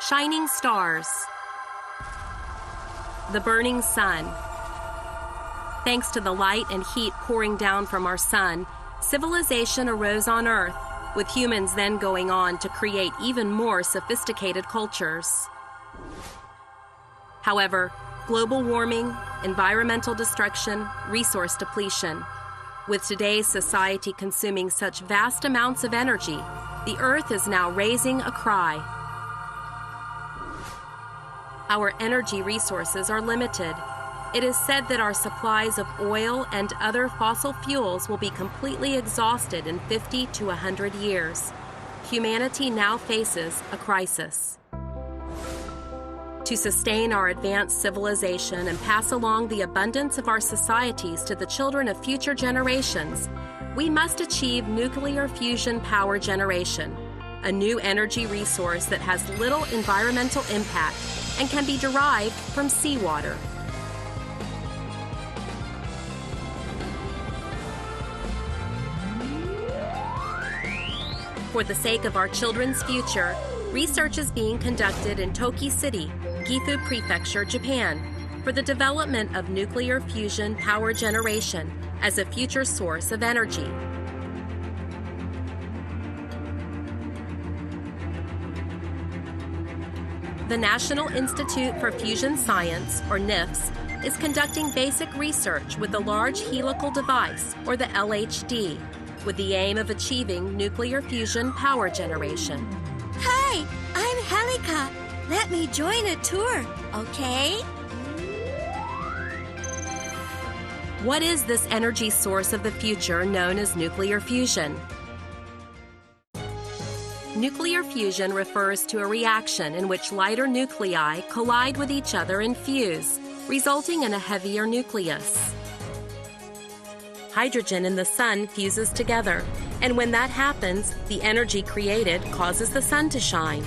shining stars, the burning sun. Thanks to the light and heat pouring down from our sun, civilization arose on Earth, with humans then going on to create even more sophisticated cultures. However, global warming, environmental destruction, resource depletion. With today's society consuming such vast amounts of energy, the Earth is now raising a cry. Our energy resources are limited. It is said that our supplies of oil and other fossil fuels will be completely exhausted in 50 to 100 years. Humanity now faces a crisis. To sustain our advanced civilization and pass along the abundance of our societies to the children of future generations, we must achieve nuclear fusion power generation, a new energy resource that has little environmental impact and can be derived from seawater. For the sake of our children's future, research is being conducted in Toki City, Gifu Prefecture, Japan, for the development of nuclear fusion power generation as a future source of energy. The National Institute for Fusion Science, or NIFS, is conducting basic research with the Large Helical Device, or the LHD, with the aim of achieving nuclear fusion power generation. Hi, I'm Helica. Let me join a tour, okay? What is this energy source of the future known as nuclear fusion? Nuclear fusion refers to a reaction in which lighter nuclei collide with each other and fuse, resulting in a heavier nucleus. Hydrogen in the sun fuses together, and when that happens, the energy created causes the sun to shine.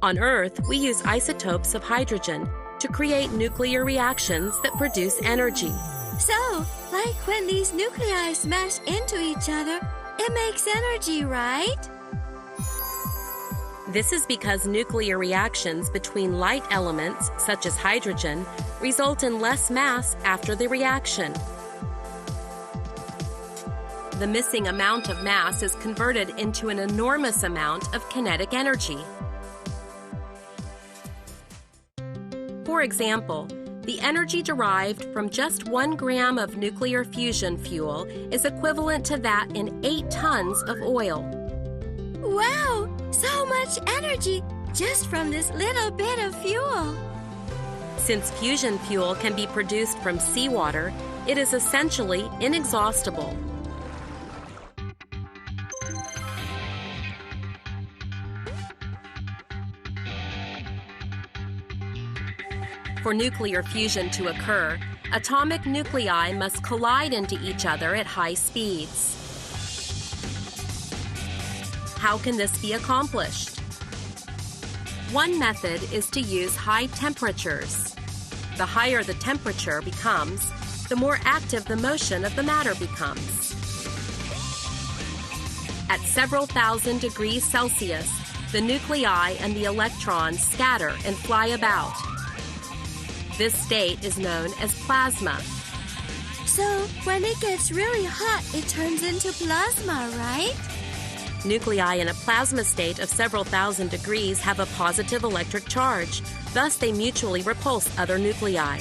On Earth, we use isotopes of hydrogen to create nuclear reactions that produce energy. So, like when these nuclei smash into each other, it makes energy, right? This is because nuclear reactions between light elements, such as hydrogen, result in less mass after the reaction. The missing amount of mass is converted into an enormous amount of kinetic energy. For example, the energy derived from just 1 gram of nuclear fusion fuel is equivalent to that in 8 tons of oil. Wow! So much energy just from this little bit of fuel. Since fusion fuel can be produced from seawater, it is essentially inexhaustible. For nuclear fusion to occur, atomic nuclei must collide into each other at high speeds. How can this be accomplished? One method is to use high temperatures. The higher the temperature becomes, the more active the motion of the matter becomes. At several thousand degrees Celsius, the nuclei and the electrons scatter and fly about. This state is known as plasma. So, when it gets really hot, it turns into plasma, right? Nuclei in a plasma state of several thousand degrees have a positive electric charge. Thus, they mutually repulse other nuclei.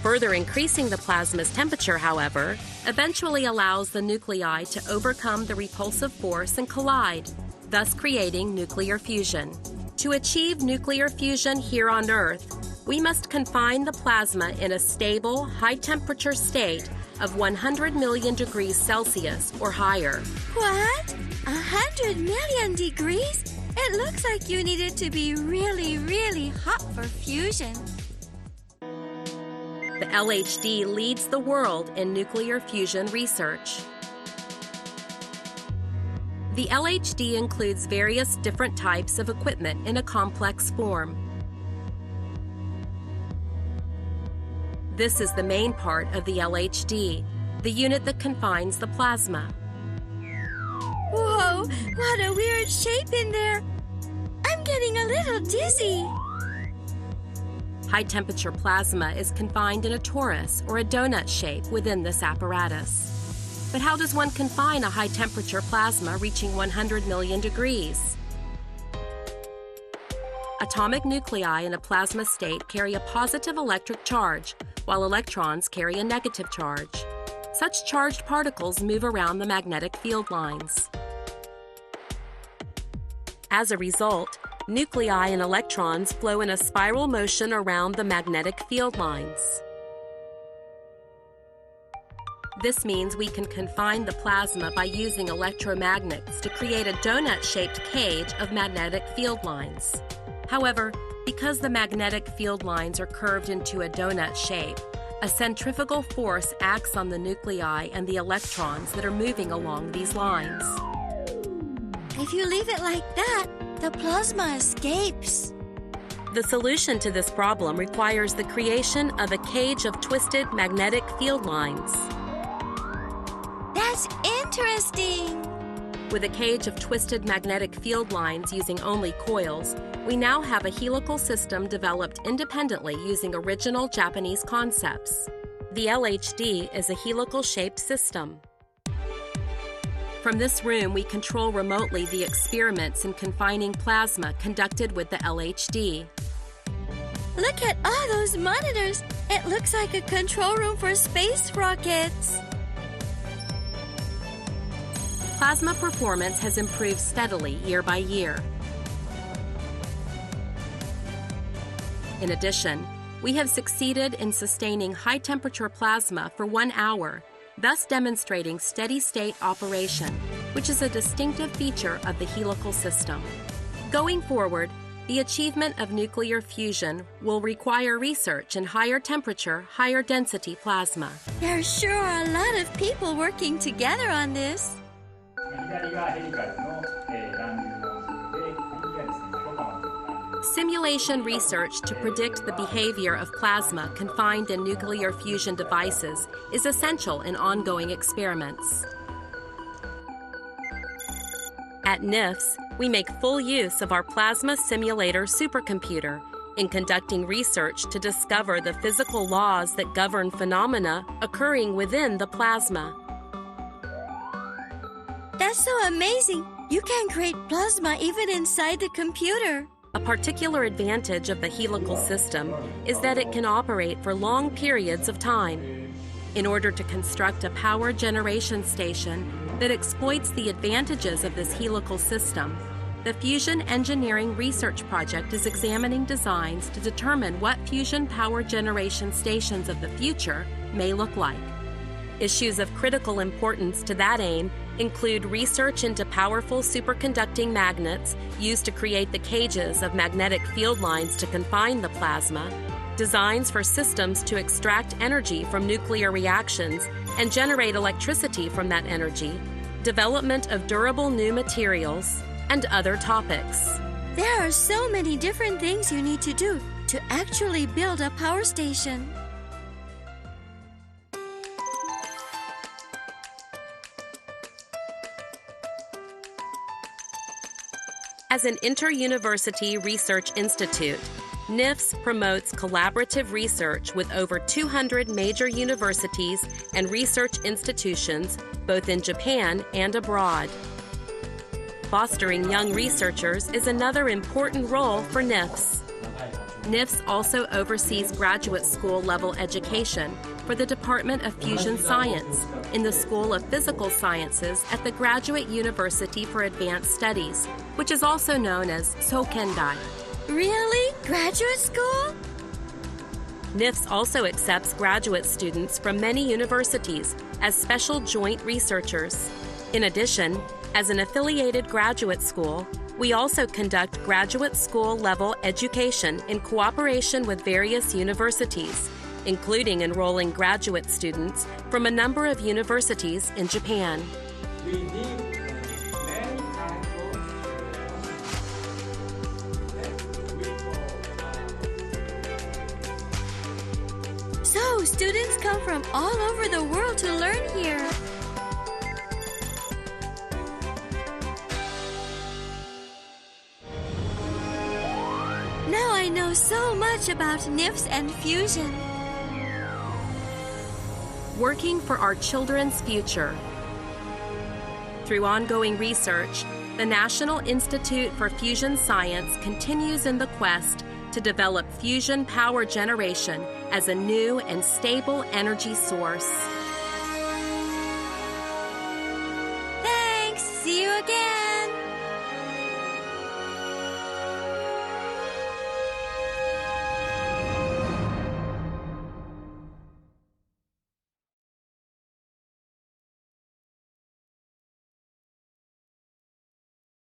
Further increasing the plasma's temperature, however, eventually allows the nuclei to overcome the repulsive force and collide, thus creating nuclear fusion. To achieve nuclear fusion here on Earth, we must confine the plasma in a stable, high-temperature state of 100 million degrees Celsius or higher. What? 100 million degrees? It looks like you need it to be really, really hot for fusion. The LHD leads the world in nuclear fusion research. The LHD includes various different types of equipment in a complex form. This is the main part of the LHD, the unit that confines the plasma. Whoa, what a weird shape in there. I getting a little dizzy. High-temperature plasma is confined in a torus or a donut shape within this apparatus. But how does one confine a high-temperature plasma reaching 100 million degrees? Atomic nuclei in a plasma state carry a positive electric charge, while electrons carry a negative charge. Such charged particles move around the magnetic field lines. As a result, nuclei and electrons flow in a spiral motion around the magnetic field lines. This means we can confine the plasma by using electromagnets to create a donut-shaped cage of magnetic field lines. However, because the magnetic field lines are curved into a donut shape, a centrifugal force acts on the nuclei and the electrons that are moving along these lines. If you leave it like that, the plasma escapes. The solution to this problem requires the creation of a cage of twisted magnetic field lines. That's interesting. With a cage of twisted magnetic field lines using only coils, we now have a helical system developed independently using original Japanese concepts. The LHD is a helical-shaped system. From this room, we control remotely the experiments in confining plasma conducted with the LHD. Look at all those monitors. It looks like a control room for space rockets. Plasma performance has improved steadily year by year. In addition, we have succeeded in sustaining high-temperature plasma for 1 hour, thus demonstrating steady-state operation, which is a distinctive feature of the helical system. Going forward, the achievement of nuclear fusion will require research in higher temperature, higher density plasma. There sure are a lot of people working together on this. Simulation research to predict the behavior of plasma confined in nuclear fusion devices is essential in ongoing experiments. At NIFS, we make full use of our plasma simulator supercomputer in conducting research to discover the physical laws that govern phenomena occurring within the plasma. That's so amazing! You can create plasma even inside the computer. A particular advantage of the helical system is that it can operate for long periods of time. In order to construct a power generation station that exploits the advantages of this helical system, the Fusion Engineering Research Project is examining designs to determine what fusion power generation stations of the future may look like. Issues of critical importance to that aim include research into powerful superconducting magnets used to create the cages of magnetic field lines to confine the plasma, designs for systems to extract energy from nuclear reactions and generate electricity from that energy, development of durable new materials, and other topics. There are so many different things you need to do to actually build a power station. As an inter-university research institute, NIFS promotes collaborative research with over 200 major universities and research institutions, both in Japan and abroad. Fostering young researchers is another important role for NIFS. NIFS also oversees graduate school level education for the Department of Fusion Science in the School of Physical Sciences at the Graduate University for Advanced Studies, which is also known as Sokendai. Really? Graduate school? NIFS also accepts graduate students from many universities as special joint researchers. In addition, as an affiliated graduate school, we also conduct graduate school level education in cooperation with various universities, including enrolling graduate students from a number of universities in Japan. So, students come from all over the world to learn here. Now I know so much about NIFS and fusion. Working for our children's future. Through ongoing research, the National Institute for Fusion Science continues in the quest to develop fusion power generation as a new and stable energy source.